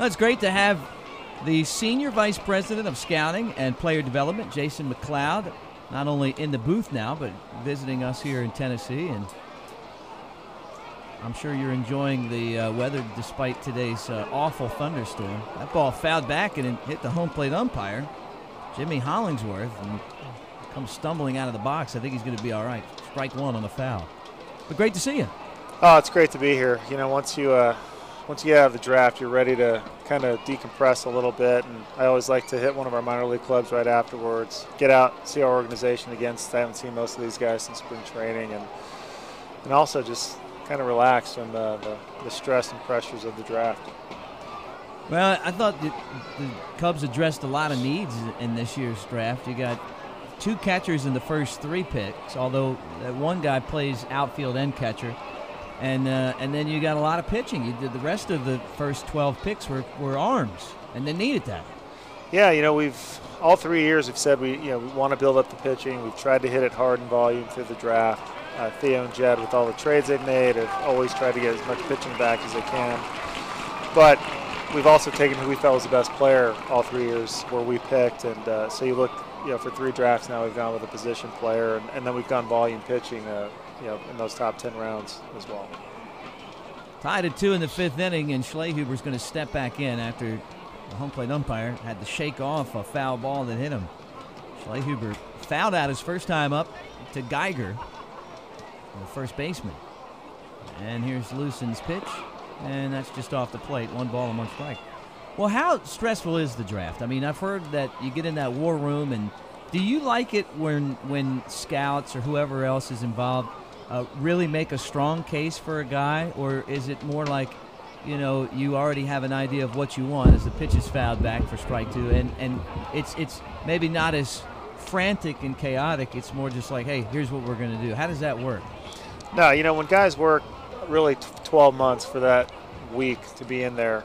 Well, it's great to have the Senior Vice President of Scouting and Player Development, Jason McLeod, not only in the booth now, but visiting us here in Tennessee. And I'm sure you're enjoying the weather despite today's awful thunderstorm. That ball fouled back and it hit the home plate umpire, Jimmy Hollingsworth, and comes stumbling out of the box. I think he's going to be all right. Strike one on the foul. But great to see you. Oh, it's great to be here. You know, once you get out of the draft, you're ready to kind of decompress a little bit. And I always like to hit one of our minor league clubs right afterwards, get out, see our organization again. I haven't seen most of these guys since spring training, and also just kind of relax from the stress and pressures of the draft. Well, I thought the Cubs addressed a lot of needs in this year's draft. You got 2 catchers in the first 3 picks, although one guy plays outfield and catcher. And then you got a lot of pitching. You did the rest of the first 12 picks were arms, and they needed that. Yeah, you know, we've all 3 years we've said we want to build up the pitching. We've tried to hit it hard in volume through the draft. Theo and Jed, with all the trades they've made, have always tried to get as much pitching back as they can. But we've also taken who we felt was the best player all 3 years where we picked. And so you look, for 3 drafts now we've gone with a position player, and then we've gone volume pitching, in those top 10 rounds as well. Tied at 2 in the 5th inning, and Schlehuber's going to step back in after the home plate umpire had to shake off a foul ball that hit him. Schlehuber fouled out his first time up to Geiger, the first baseman. And here's Lewson's pitch, and that's just off the plate. 1 ball and 1 strike. Well, how stressful is the draft? I mean, I've heard that you get in that war room, and do you like it when scouts or whoever else is involved really make a strong case for a guy, or is it more like, you already have an idea of what you want as the pitch is fouled back for strike 2, and it's maybe not as frantic and chaotic, it's more just like, hey, here's what we're going to do. How does that work? No, when guys work really 12 months for that week to be in there,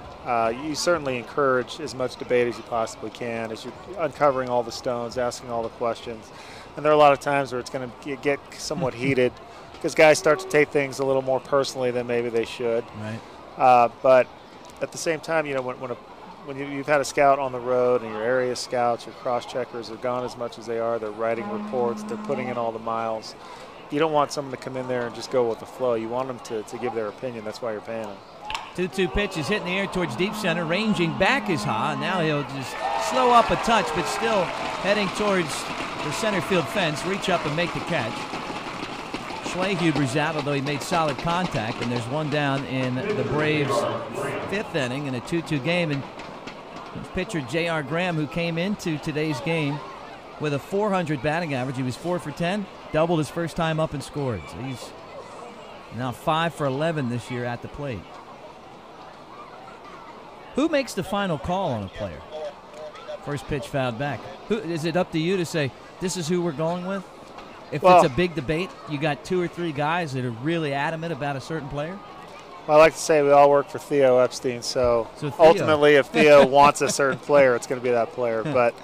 you certainly encourage as much debate as you possibly can, as you're uncovering all the stones, asking all the questions. And there are a lot of times where it's going to get somewhat heated because guys start to take things a little more personally than maybe they should. Right. But at the same time, when you've had a scout on the road and your area scouts, your cross-checkers are gone as much as they are, they're writing reports, they're putting in all the miles. You don't want someone to come in there and just go with the flow. You want them to give their opinion. That's why you're paying them. 2-2 pitch is hitting the air towards deep center, ranging back is high. Now he'll just slow up a touch, but still heading towards the center field fence, reach up and make the catch. Schlehuber's out, although he made solid contact, and there's 1 down in the Braves' 5th inning in a 2-2 game. And pitcher J.R. Graham, who came into today's game with a .400 batting average. He was 4 for 10, doubled his first time up and scored. So he's now 5 for 11 this year at the plate. Who makes the final call on a player? First pitch fouled back. Is it up to you to say, this is who we're going with? If it's a big debate, you got 2 or 3 guys that are really adamant about a certain player? Well, I like to say we all work for Theo Epstein, so ultimately if Theo wants a certain player, it's going to be that player. But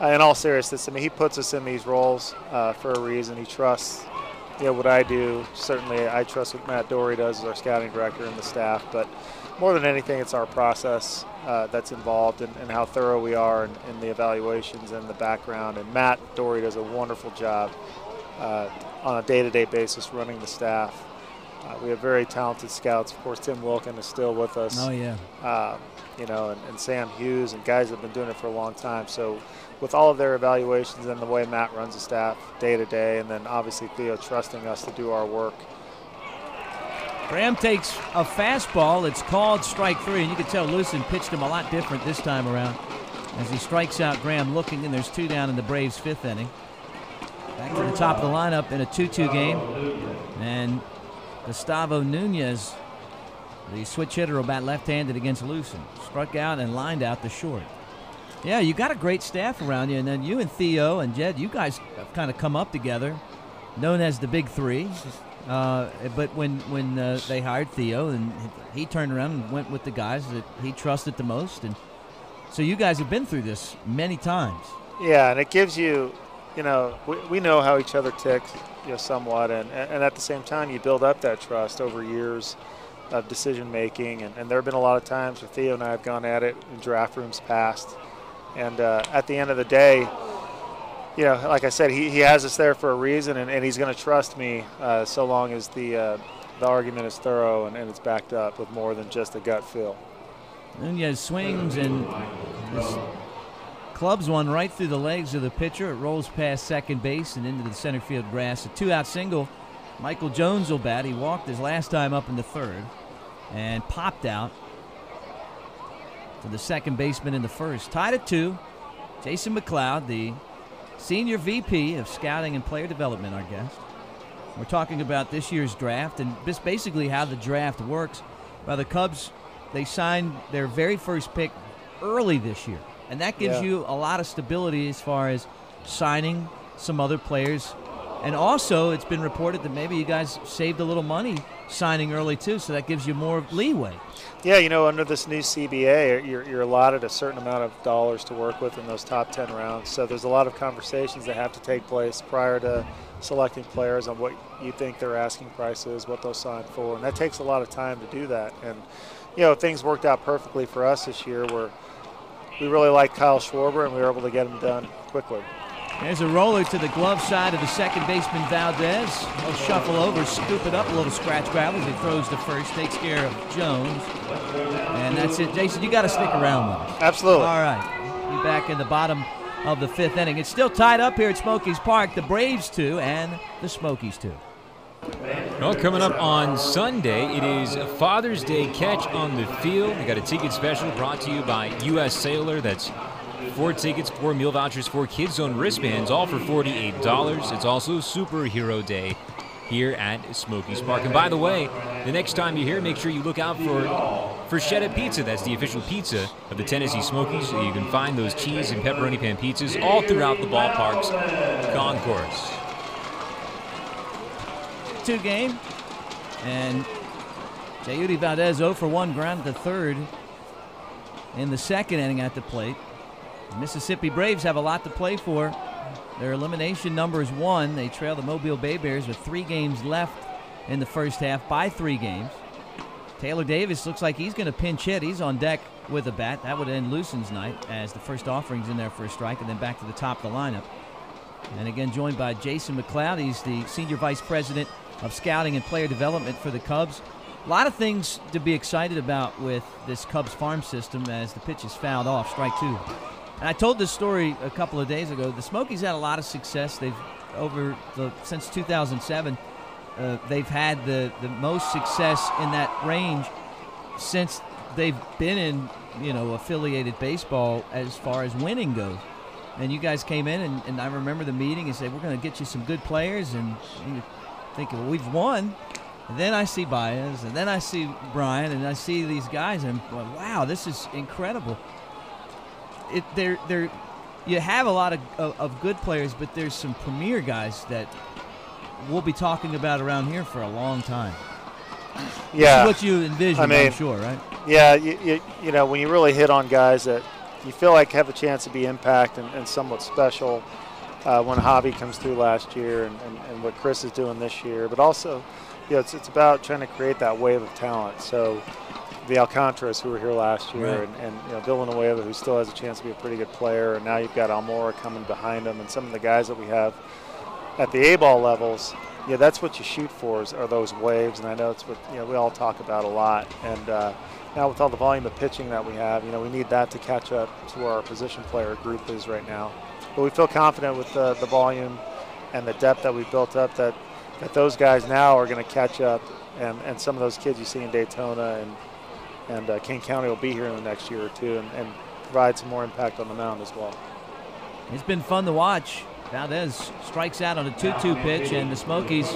in all seriousness, he puts us in these roles for a reason. He trusts what I do. Certainly I trust what Matt Dory does as our scouting director and the staff. But more than anything, it's our process that's involved and how thorough we are in the evaluations and the background. And Matt Dory does a wonderful job on a day-to-day basis running the staff. We have very talented scouts. Of course, Tim Wilkin is still with us. Oh, yeah. And Sam Hughes and guys that have been doing it for a long time. So with all of their evaluations and the way Matt runs the staff day to day, and then obviously Theo trusting us to do our work. Graham takes a fastball. It's called strike 3, and you can tell Lewson pitched him a lot different this time around as he strikes out Graham looking, and there's 2 down in the Braves' 5th inning. Back to the top of the lineup in a 2-2 game. And Gustavo Nunez, the switch hitter, will bat left-handed against Lewson. Struck out and lined out to short. Yeah, you got a great staff around you, and then you and Theo and Jed, you guys have kind of come up together, known as the Big Three. But when they hired Theo, and he turned around and went with the guys that he trusted the most, and so you guys have been through this many times. Yeah, and it gives you, we know how each other ticks, somewhat, and at the same time you build up that trust over years, of decision making, and there have been a lot of times where Theo and I have gone at it in draft rooms past. And at the end of the day, you know, like I said, he has us there for a reason, and he's going to trust me so long as the argument is thorough and it's backed up with more than just a gut feel. Nunez swings and clubs one right through the legs of the pitcher. It rolls past second base and into the center field grass. A 2-out single. Michael Jones will bat. He walked his last time up in the third and popped out to the second baseman in the first. Tied at 2. Jason McLeod, the Senior VP of Scouting and Player Development, our guest. We're talking about this year's draft and just basically how the draft works. Well, the Cubs, they signed their very first pick early this year, and that gives you a lot of stability as far as signing some other players. And also, it's been reported that maybe you guys saved a little money signing early, too, so that gives you more leeway. Yeah, you know, under this new CBA, you're allotted a certain amount of dollars to work with in those top 10 rounds. So there's a lot of conversations that have to take place prior to selecting players on what you think their asking price is, what they'll sign for. And that takes a lot of time to do that. And, you know, things worked out perfectly for us this year where we really liked Kyle Schwarber and we were able to get him done quickly. There's a roller to the glove side of the second baseman, Valdez. He'll shuffle over, scoop it up, a little scratch grab as he throws to first, takes care of Jones. And that's it. Jason, you got to stick around with us. Absolutely. All right. Be back in the bottom of the fifth inning. It's still tied up here at Smokies Park. The Braves 2 and the Smokies 2. Well, coming up on Sunday, it is a Father's Day catch on the field. We got a ticket special brought to you by U.S. Sailor. That's 4 tickets, 4 meal vouchers, 4 Kids Zone wristbands, all for $48. It's also Superhero Day here at Smokies Park. And by the way, the next time you're here, make sure you look out for Cheddar Pizza. That's the official pizza of the Tennessee Smokies. So you can find those cheese and pepperoni pan pizzas all throughout the ballpark's concourse. 2 game, and Jeudy Valdez 0 for 1, grounded to third in the second inning at the plate. The Mississippi Braves have a lot to play for. Their elimination number is 1. They trail the Mobile Bay Bears with 3 games left in the first half by 3 games. Taylor Davis looks like he's going to pinch hit. He's on deck with a bat. That would end Lewson's night as the first offering's in there for a strike and then back to the top of the lineup. And again, joined by Jason McLeod. He's the Senior Vice President of Scouting and Player Development for the Cubs. A lot of things to be excited about with this Cubs farm system as the pitch is fouled off, strike 2. And I told this story a couple of days ago. The Smokies had a lot of success. They've since 2007, they've had the most success in that range since they've been in, you know, affiliated baseball as far as winning goes. And you guys came in, and I remember the meeting and said, we're going to get you some good players. And you thinking, well, we've won. And then I see Baez, and then I see Bryant, and I see these guys, and I'm like, wow, this is incredible. You have a lot of good players, but there's some premier guys that we'll be talking about around here for a long time. Yeah, this is what you envision, I'm sure, right? Yeah, you know, when you really hit on guys that you feel like have a chance to be impact and somewhat special, when Javi comes through last year and what Kris is doing this year, but also, you know, it's about trying to create that wave of talent. So the Alcantara's who were here last year, right, and you know, Villanueva, who still has a chance to be a pretty good player, and now you've got Almora coming behind him, and some of the guys that we have at the A-ball levels. Yeah, that's what you shoot for are those waves, and I know it's what, you know, we all talk about a lot. And now with all the volume of pitching that we have, you know, we need that to catch up to where our position player group is right now. But we feel confident with the volume and the depth that we've built up that those guys now are going to catch up, and some of those kids you see in Daytona and King County will be here in the next year or two and provide some more impact on the mound as well. It's been fun to watch. Valdez strikes out on a 2-2 pitch, and the Smokies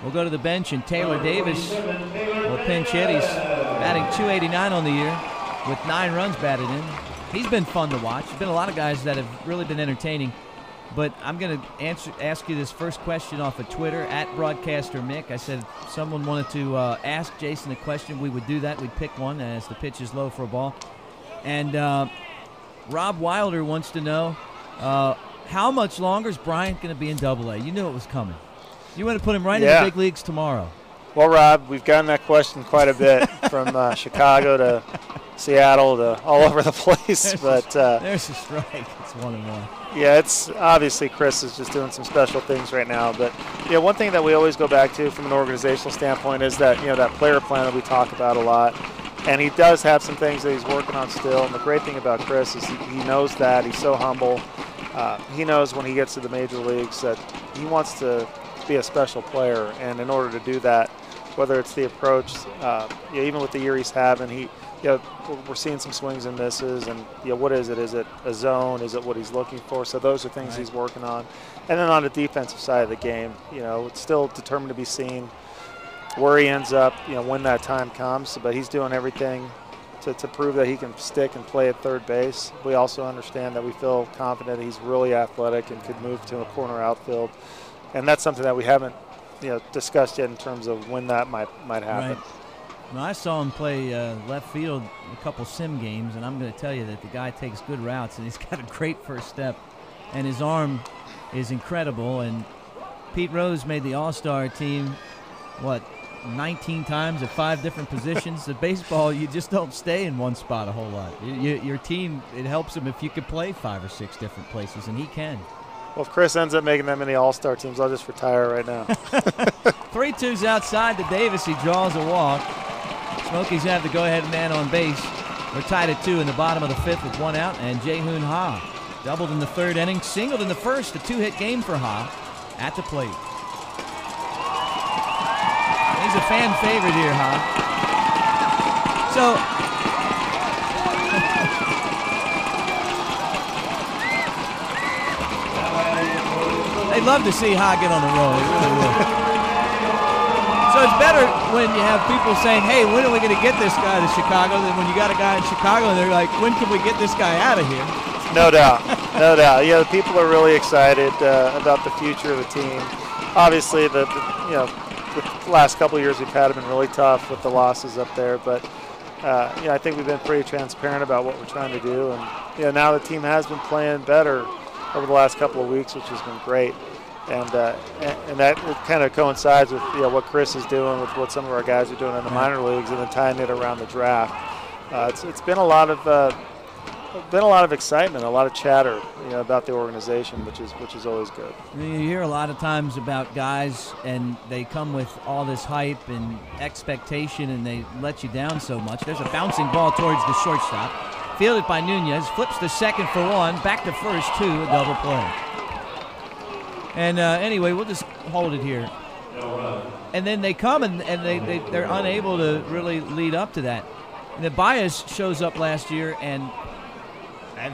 will go to the bench, and Taylor Davis will pinch hit. He's batting .289 on the year with 9 runs batted in. He's been fun to watch. There's been a lot of guys that have really been entertaining. But I'm going to ask you this first question off of Twitter, at Broadcaster Mick. I said if someone wanted to ask Jason a question, we would do that. We'd pick one as the pitch is low for a ball. And Rob Wilder wants to know, how much longer is Bryant going to be in Double-A? You knew it was coming. You want to put him right in the big leagues tomorrow. Well, Rob, we've gotten that question quite a bit from Chicago to Seattle to all over the place. There's a strike. It's 1-1. Yeah, it's obviously Kris is just doing some special things right now. But one thing that we always go back to from an organizational standpoint is that that player plan that we talk about a lot. And he does have some things that he's working on still. And the great thing about Kris is he knows that. He's so humble. He knows when he gets to the major leagues that he wants to be a special player. And in order to do that, whether it's the approach, even with the year he's having, we're seeing some swings and misses. And what is it? Is it a zone? Is it what he's looking for? So those are things he's working on. And then on the defensive side of the game, it's still determined to be seen where he ends up, when that time comes. But he's doing everything to prove that he can stick and play at third base. We also understand that we feel confident he's really athletic and could move to a corner outfield. And that's something that we haven't discussed yet in terms of when that might happen. Right. Well, I saw him play left field a couple sim games, and I'm going to tell you that the guy takes good routes, and he's got a great first step, and his arm is incredible. And Pete Rose made the All-Star team, 19 times at 5 different positions. The baseball, you just don't stay in one spot a whole lot. Your team, it helps him if you could play 5 or 6 different places, and he can. Well, if Kris ends up making that many All-Star teams, I'll just retire right now. 3-2's outside to Davis. He draws a walk. Smokies have the go-ahead man on base. We're tied at 2 in the bottom of the 5th with 1 out, and Jae-Hoon Ha doubled in the 3rd inning, singled in the 1st, a 2-hit game for Ha at the plate. He's a fan favorite here, Ha. So, they'd love to see Ha get on the roll. They really would. So it's better when you have people saying, hey, when are we going to get this guy to Chicago, than when you got a guy in Chicago and they're like, when can we get this guy out of here? No doubt. No doubt. Yeah, the people are really excited about the future of the team. Obviously, the last couple of years we've had have been really tough with the losses up there. But, I think we've been pretty transparent about what we're trying to do. And, now the team has been playing better over the last couple of weeks, which has been great. And that kind of coincides with what Kris is doing, with what some of our guys are doing in the minor leagues, and then tying it around the draft. It's been a lot of excitement, a lot of chatter, about the organization, which is always good. You hear a lot of times about guys, and they come with all this hype and expectation, and they let you down so much. There's a bouncing ball towards the shortstop, fielded by Nunez, flips to second for 1, back to first 2, a double play. And anyway, we'll just hold it here. And then they come and they're unable to really lead up to that. And then Baez shows up last year, and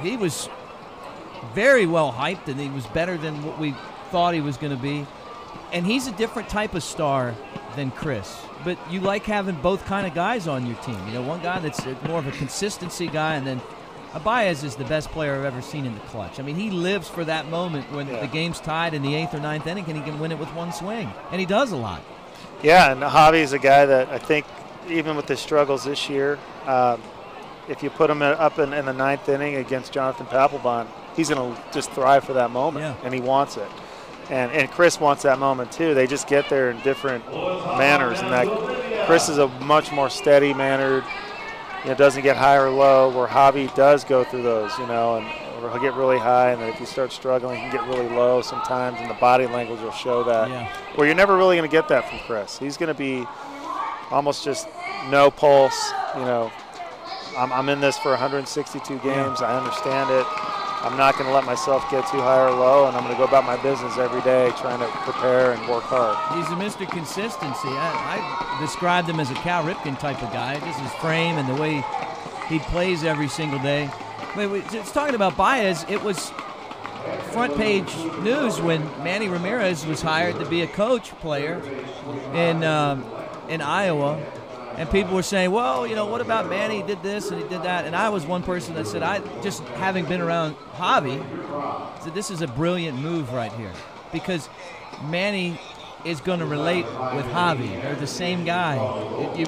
he was very well hyped, and he was better than what we thought he was going to be. And he's a different type of star than Kris. But you like having both kind of guys on your team. One guy that's more of a consistency guy, and then Baez is the best player I've ever seen in the clutch. I mean, he lives for that moment when the game's tied in the 8th or 9th inning, and he can win it with one swing. And he does a lot. Yeah, and Javi's a guy that I think, even with his struggles this year, if you put him up in the 9th inning against Jonathan Papelbon, he's going to just thrive for that moment, and he wants it. And Kris wants that moment too. They just get there in different manners, and that Kris is a much more steady-mannered, doesn't get high or low, where Javi does go through those, and he'll get really high, and then if you start struggling, he can get really low sometimes, and the body language will show that. Well, you're never really going to get that from Kris. He's going to be almost just no pulse, I'm in this for 162 games. I understand it. I'm not going to let myself get too high or low, and I'm going to go about my business every day trying to prepare and work hard. He's a Mr. Consistency. I described him as a Cal Ripken type of guy, just his frame and the way he plays every single day. Just talking about Baez, it was front page news when Manny Ramirez was hired to be a coach player in Iowa. And people were saying, well, what about Manny? He did this and he did that. And I was one person that said, just having been around Javi, said this is a brilliant move right here. Because Manny is going to relate with Javi. They're the same guy.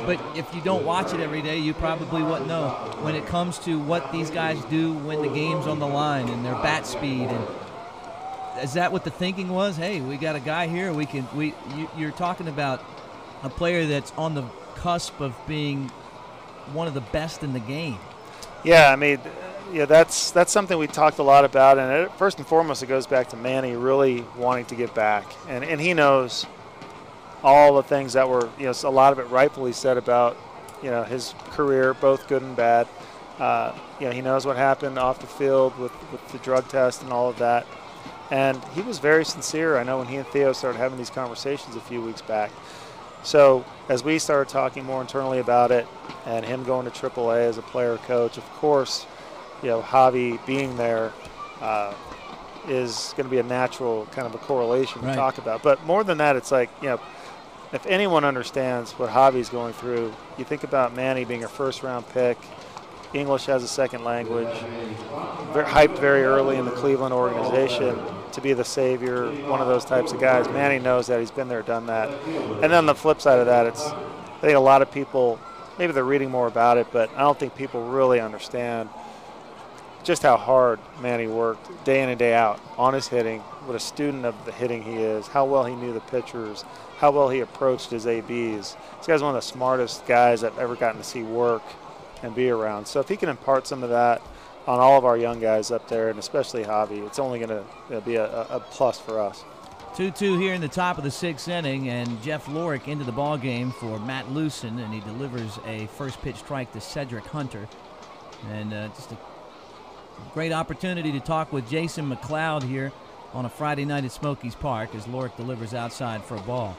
But if you don't watch it every day, you probably wouldn't know when it comes to what these guys do when the game's on the line and their bat speed. And is that what the thinking was? Hey, we got a guy here. You're talking about a player that's on the cusp of being one of the best in the game. Yeah, I mean, that's something we talked a lot about, and first and foremost, it goes back to Manny really wanting to get back, and he knows all the things that were, a lot of it rightfully said about, his career, both good and bad. He knows what happened off the field with the drug test and all of that, and he was very sincere. I know when he and Theo started having these conversations a few weeks back. So as we started talking more internally about it, and him going to AAA as a player coach, of course, Javi being there is going to be a natural kind of a correlation to talk about. But more than that, it's like, if anyone understands what Javi's going through, you think about Manny being a first-round pick, English as a second language, hyped very early in the Cleveland organization to be the savior, one of those types of guys. Manny knows that. He's been there, done that. And then on the flip side of that, I think a lot of people, maybe they're reading more about it, but I don't think people really understand just how hard Manny worked day in and day out on his hitting, what a student of the hitting he is, how well he knew the pitchers, how well he approached his ABs. This guy's one of the smartest guys I've ever gotten to see work and be around. So if he can impart some of that on all of our young guys up there, and especially Javi, it's only going to be a plus for us. 2-2 here in the top of the sixth inning, and Jeff Lorick into the ball game for Matt Lucen, and he delivers a first pitch strike to Cedric Hunter. And just a great opportunity to talk with Jason McLeod here on a Friday night at Smokies Park as Lorick delivers outside for a ball.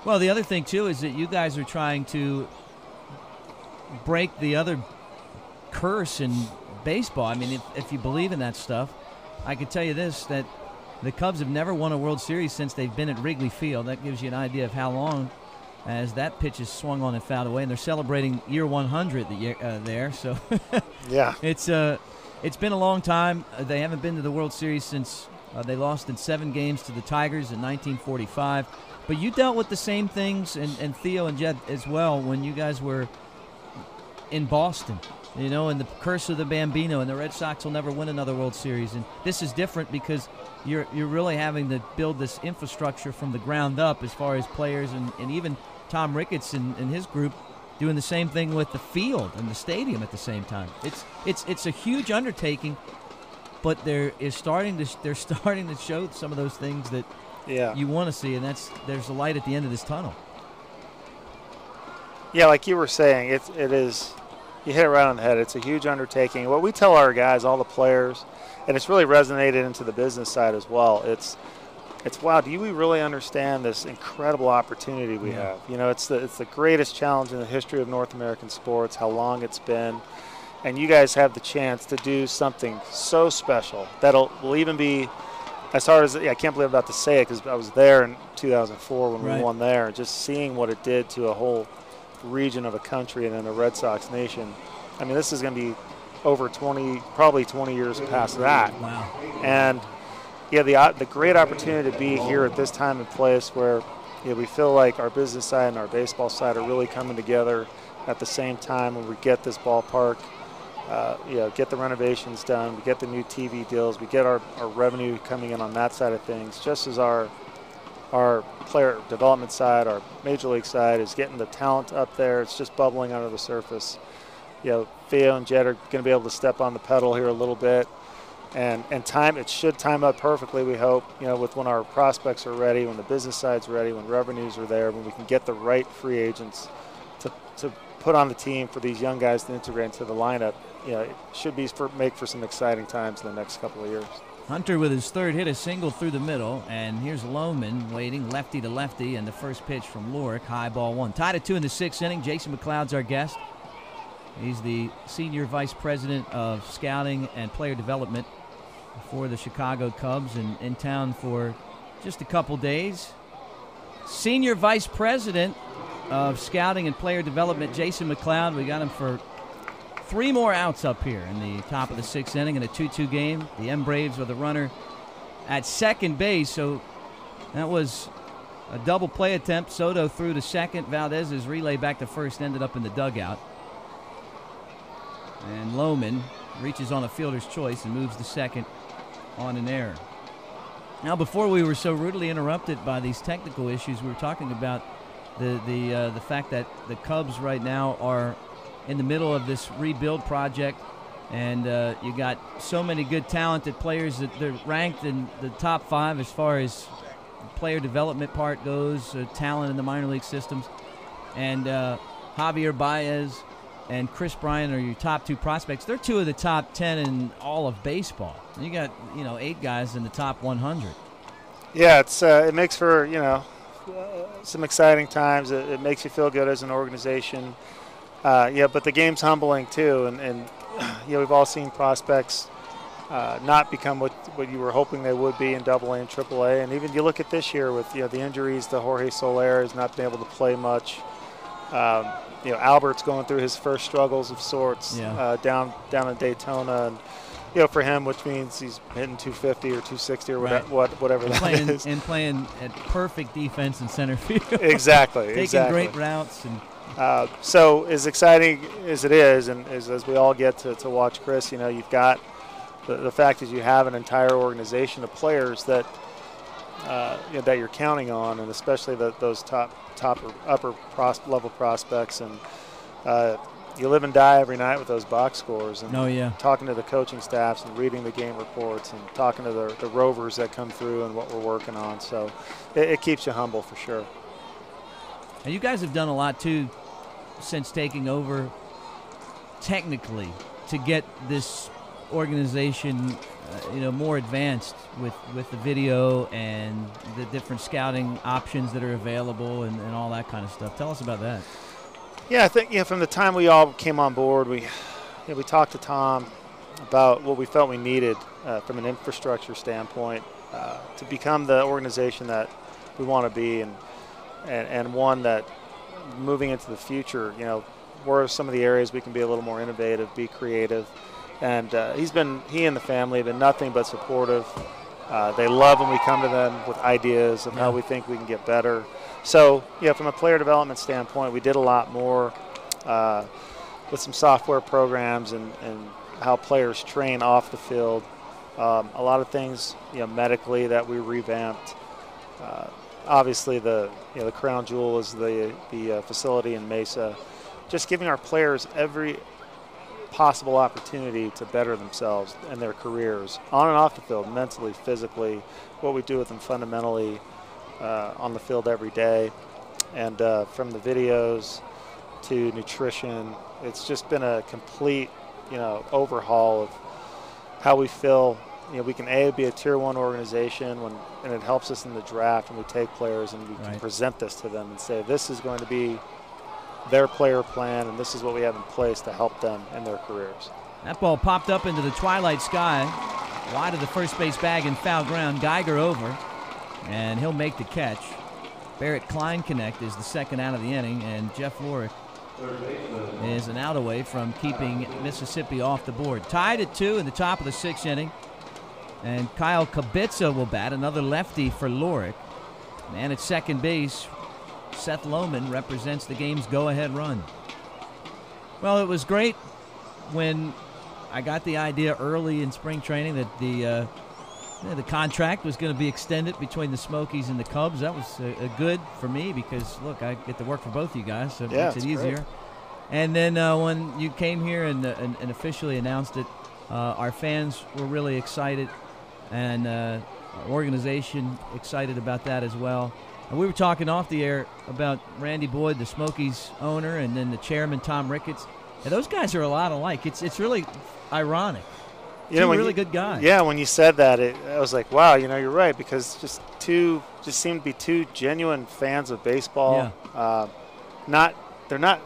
Well, the other thing, too, is that you guys are trying to break the other curse in baseball. I mean, if you believe in that stuff, I can tell you this, that the Cubs have never won a World Series since they've been at Wrigley Field. That gives you an idea of how long as that pitch is swung on and fouled away. And they're celebrating year 100 there. So yeah, it's been a long time. They haven't been to the World Series since they lost in 7 games to the Tigers in 1945. But you dealt with the same things, and Theo and Jed as well, when you guys were in Boston, and the curse of the Bambino, and the Red Sox will never win another World Series. And this is different because you're really having to build this infrastructure from the ground up as far as players, and even Tom Ricketts and his group doing the same thing with the field and the stadium at the same time. It's a huge undertaking, but they're starting to show some of those things that you want to see, and there's a light at the end of this tunnel. Yeah, like you were saying, it is. You hit it right on the head. It's a huge undertaking. What we tell our guys, all the players, and it's really resonated into the business side as well. It's wow, do we really understand this incredible opportunity we have? It's the greatest challenge in the history of North American sports, how long it's been. And you guys have the chance to do something so special will even be, as hard as, I can't believe I'm about to say it because I was there in 2004 when we won there, and just seeing what it did to a whole region of a country and then a Red Sox nation. I mean, this is going to be over 20, probably 20 years past that. Wow. And the great opportunity to be here at this time and place where we feel like our business side and our baseball side are really coming together at the same time when we get this ballpark, get the renovations done, we get the new TV deals, we get our revenue coming in on that side of things, just as our player development side, our major league side is getting the talent up there. It's just bubbling under the surface. Theo and Jed are going to be able to step on the pedal here a little bit, and it should time up perfectly, we hope, with when our prospects are ready, when the business side's ready, when revenues are there, when we can get the right free agents to put on the team for these young guys to integrate into the lineup. It should make for some exciting times in the next couple of years. Hunter with his third hit, a single through the middle, and here's Lohman waiting lefty to lefty, and the first pitch from Lorick, high ball 1. Tied at 2 in the 6th inning. Jason McLeod's our guest. He's the Senior Vice President of Scouting and Player Development for the Chicago Cubs, and in town for just a couple days. Senior Vice President of Scouting and Player Development, Jason McLeod. We got him for 3 more outs up here in the top of the 6th inning in a 2-2 game. The M-Braves with a runner at second base, so that was a double play attempt. Soto threw to second. Valdez's relay back to first ended up in the dugout. And Lohman reaches on a fielder's choice and moves to second on an error. Now, before we were so rudely interrupted by these technical issues, we were talking about the fact that the Cubs right now are in the middle of this rebuild project, and you got so many good talented players that they're ranked in the top 5 as far as player development part goes, talent in the minor league systems. And Javier Baez and Kris Bryant are your top 2 prospects. They're 2 of the top 10 in all of baseball. You got 8 guys in the top 100. Yeah, it makes for some exciting times. It makes you feel good as an organization. But the game's humbling too, and we've all seen prospects not become what you were hoping they would be in AA and AAA. And even you look at this year with the injuries to Jorge Soler has not been able to play much. Albert's going through his first struggles of sorts down in Daytona, and for him, which means he's hitting 250 or 260 or whatever that is. And playing at perfect defense in center field. Exactly. Taking great routes. And so as exciting as it is, and as we all get to watch Kris, you've got the fact that you have an entire organization of players that that you're counting on, and especially those top or upper level prospects, and you live and die every night with those box scores, and talking to the coaching staffs and reading the game reports and talking to the rovers that come through and what we're working on. So it keeps you humble for sure. And you guys have done a lot too since taking over technically to get this organization more advanced with the video and the different scouting options that are available and all that kind of stuff. Tell us about that. Yeah, I think from the time we all came on board, we talked to Tom about what we felt we needed from an infrastructure standpoint to become the organization that we want to be, and one that moving into the future, where are some of the areas we can be a little more innovative, be creative. And he and the family have been nothing but supportive. They love when we come to them with ideas of how we think we can get better. So, from a player development standpoint, we did a lot more with some software programs and how players train off the field. A lot of things, medically that we revamped. Obviously, the crown jewel is the facility in Mesa. Just giving our players every possible opportunity to better themselves and their careers on and off the field, mentally, physically, what we do with them fundamentally on the field every day. And from the videos to nutrition, it's just been a complete, overhaul of how we feel. We can be a Tier 1 organization and it helps us in the draft when we take players and we can present this to them and say, this is going to be their player plan, and this is what we have in place to help them in their careers. That ball popped up into the twilight sky, wide of the first base bag in foul ground. Geiger over, and he'll make the catch. Barrett Kleinknecht is the second out of the inning, and Jeff Lorick is an out away from keeping Mississippi off the board. Tied at 2 in the top of the 6th inning, and Kyle Kubica will bat, another lefty for Lorick. And at second base, Seth Lohman represents the game's go-ahead run. Well, it was great when I got the idea early in spring training that the contract was going to be extended between the Smokies and the Cubs. That was good for me because, look, I get to work for both of you guys, so it makes it easier. Great. And then when you came here and officially announced it, our fans were really excited, and our organization excited about that as well. And we were talking off the air about Randy Boyd, the Smokies owner, and then the chairman, Tom Ricketts. And those guys are a lot alike. It's really ironic. Two really good guys. Yeah, when you said that, I was like, wow, you're right, because just seem to be two genuine fans of baseball. Yeah.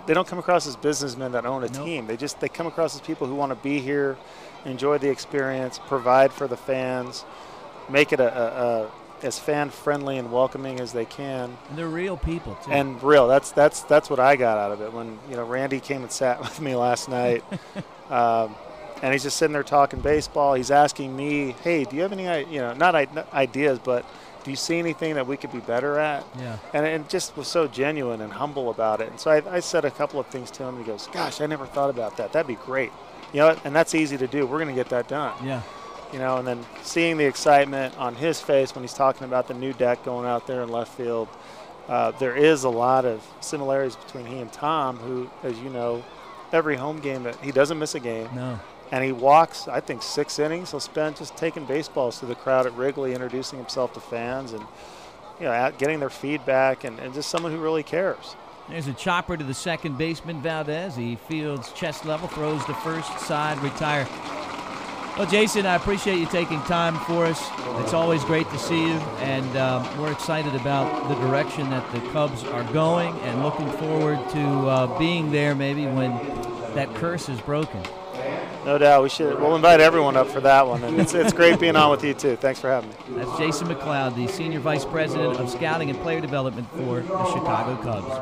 They don't come across as businessmen that own a team. They come across as people who want to be here, enjoy the experience, provide for the fans, make it as fan-friendly and welcoming as they can. And they're real people, too. And real. That's what I got out of it. When, Randy came and sat with me last night, and he's just sitting there talking baseball. He's asking me, hey, do you have any, not ideas, but do you see anything that we could be better at? Yeah. And it just was so genuine and humble about it. And so I said a couple of things to him. And he goes, gosh, I never thought about that. That'd be great. And that's easy to do. We're going to get that done. Yeah. And then seeing the excitement on his face when he's talking about the new deck going out there in left field, there is a lot of similarities between he and Tom, who, as you know, every home game that he doesn't miss a game. No. And he walks, I think, 6 innings. He'll spend just taking baseballs to the crowd at Wrigley, introducing himself to fans, and getting their feedback, and just someone who really cares. There's a chopper to the second baseman, Valdez. He fields chest level, throws to first, side, retire. Well, Jason, I appreciate you taking time for us. It's always great to see you, and we're excited about the direction that the Cubs are going, and looking forward to being there maybe when that curse is broken. No doubt. We'll invite everyone up for that one, and it's great being on with you too. Thanks for having me. That's Jason McLeod, the Senior Vice President of Scouting and Player Development for the Chicago Cubs.